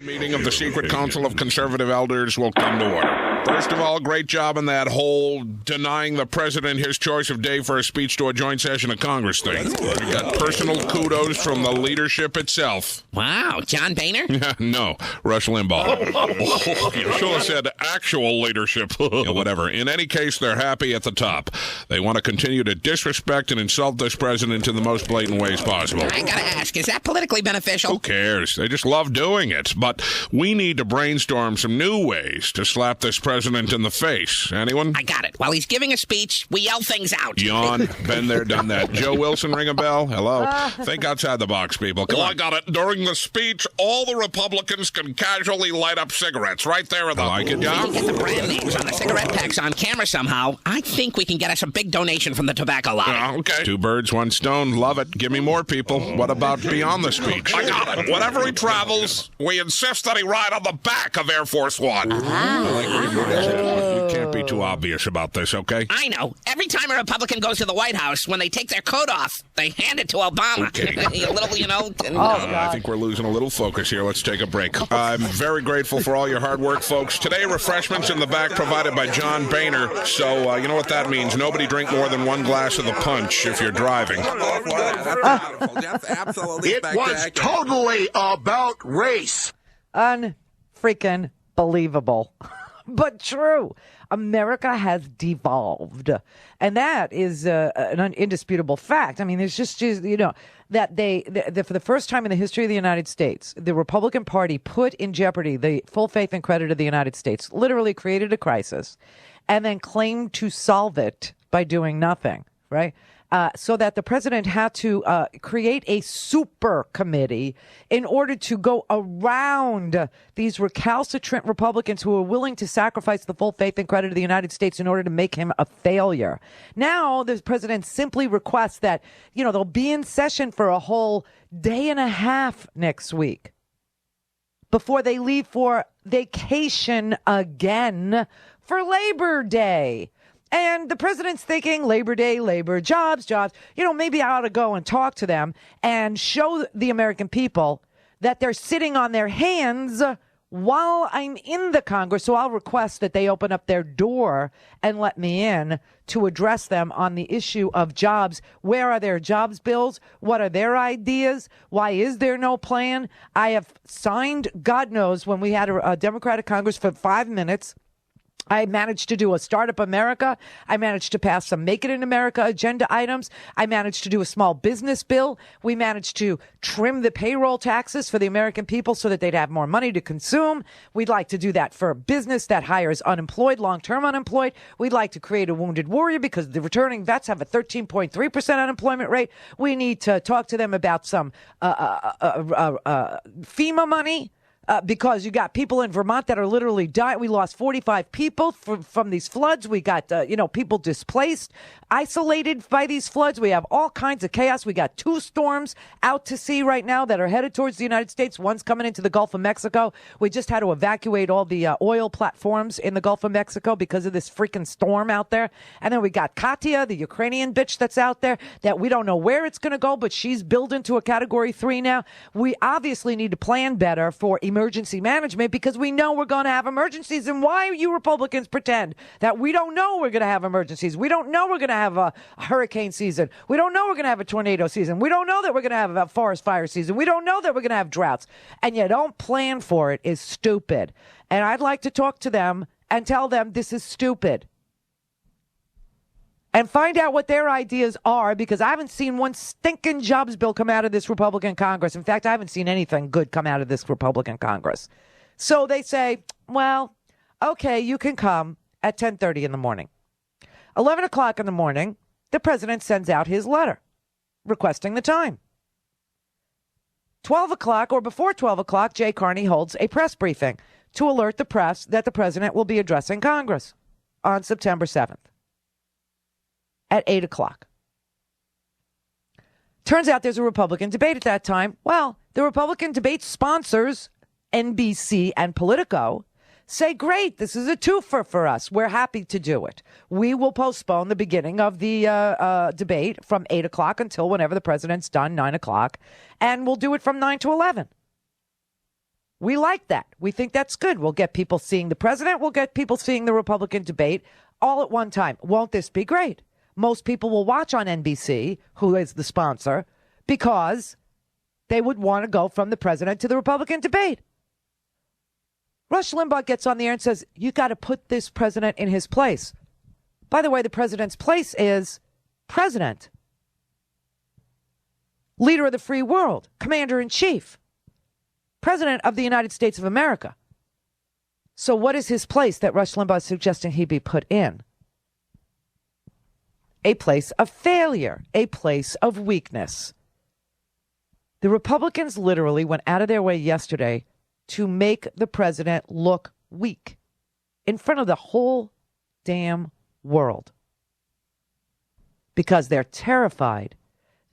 Meeting of the Secret Council of Conservative Elders will come to order. First of all, great job in that whole denying the president his choice of day for a speech to a joint session of Congress thing. We got personal kudos from the leadership itself. Wow, John Boehner? No, Rush Limbaugh. You should have said actual leadership. Yeah, whatever. In any case, they're happy at the top. They want to continue to disrespect and insult this president in the most blatant ways possible. I gotta ask, is that politically beneficial? Who cares? They just love doing it. But we need to brainstorm some new ways to slap this president in the face. Anyone? I got it. While he's giving a speech, we yell things out. Yawn. Been there, done that. Joe Wilson, ring a bell? Hello? Think outside the box, people. Come on. I got it. During the speech, all the Republicans can casually light up cigarettes right there in the... Like it, yeah? Get the brand names on the cigarette packs on camera somehow. I think we can get us a big donation from the tobacco lobby. Okay. 2 birds, 1 stone. Love it. Give me more, people. What about beyond the speech? I got it. Whenever he travels, we insist that he ride on the back of Air Force One. You can't be too obvious about this, okay? I know. Every time a Republican goes to the White House, when they take their coat off, they hand it to Obama. Okay. A little, you know. I think we're losing a little focus here. Let's take a break. I'm very grateful for all your hard work, folks. Today, refreshments in the back provided by John Boehner. So, you know what that means. Nobody drink more than 1 glass of the punch if you're driving. That's absolutely it was totally about race. Unfreaking believable. But true. America has devolved. And that is an indisputable fact. I mean, there's just, you know, that for the first time in the history of the United States, the Republican Party put in jeopardy the full faith and credit of the United States, literally created a crisis, and then claimed to solve it by doing nothing, right? So that the president had to create a super committee in order to go around these recalcitrant Republicans who are willing to sacrifice the full faith and credit of the United States in order to make him a failure. Now, the president simply requests that, you know, they'll be in session for a whole day and a half next week before they leave for vacation again for Labor Day. And the president's thinking Labor Day, labor, jobs. You know, maybe I ought to go and talk to them and show the American people that they're sitting on their hands while I'm in the Congress. So I'll request that they open up their door and let me in to address them on the issue of jobs. Where are their jobs bills? What are their ideas? Why is there no plan? I have signed, God knows, when we had a Democratic Congress for 5 minutes, I managed to do a Startup America. I managed to pass some Make It in America agenda items. I managed to do a small business bill. We managed to trim the payroll taxes for the American people so that they'd have more money to consume. We'd like to do that for a business that hires unemployed, long-term unemployed. We'd like to create a wounded warrior because the returning vets have a 13.3% unemployment rate. We need to talk to them about some FEMA money. Because you got people in Vermont that are literally dying. We lost 45 people from these floods. We got, people displaced, isolated by these floods. We have all kinds of chaos. We got 2 storms out to sea right now that are headed towards the United States. One's coming into the Gulf of Mexico. We just had to evacuate all the oil platforms in the Gulf of Mexico because of this freaking storm out there. And then we got Katya, the Ukrainian bitch that's out there that we don't know where it's going to go, but she's built into a Category 3 now. We obviously need to plan better for emergency management because we know we're going to have emergencies. And why you Republicans pretend that we don't know we're going to have emergencies? We don't know we're going to have a hurricane season. We don't know we're going to have a tornado season. We don't know that we're going to have a forest fire season. We don't know that we're going to have droughts. And you don't plan for it is stupid. And I'd like to talk to them and tell them this is stupid. And find out what their ideas are, because I haven't seen one stinking jobs bill come out of this Republican Congress. In fact, I haven't seen anything good come out of this Republican Congress. So they say, well, okay, you can come at 10:30 in the morning. 11 o'clock in the morning, the president sends out his letter requesting the time. 12 o'clock or before 12 o'clock, Jay Carney holds a press briefing to alert the press that the president will be addressing Congress on September 7th. At 8 o'clock. Turns out there's a Republican debate at that time. Well, the Republican debate sponsors, NBC and Politico, say, great, this is a twofer for us. We're happy to do it. We will postpone the beginning of the debate from 8 o'clock until whenever the president's done, 9 o'clock, and we'll do it from 9 to 11. We like that. We think that's good. We'll get people seeing the president. We'll get people seeing the Republican debate all at one time. Won't this be great? Most people will watch on NBC, who is the sponsor, because they would want to go from the president to the Republican debate. Rush Limbaugh gets on the air and says, you got to put this president in his place. By the way, the president's place is president, leader of the free world, commander in chief, president of the United States of America. So what is his place that Rush Limbaugh is suggesting he be put in? A place of failure, a place of weakness. The Republicans literally went out of their way yesterday to make the president look weak in front of the whole damn world because they're terrified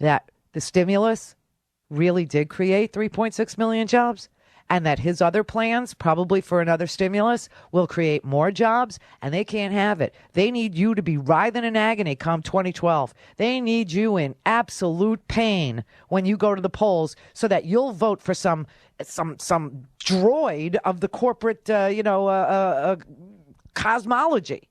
that the stimulus really did create 3.6 million jobs and that his other plans, probably for another stimulus, will create more jobs, and they can't have it. They need you to be writhing in agony come 2012. They need you in absolute pain when you go to the polls so that you'll vote for some droid of the corporate, cosmology.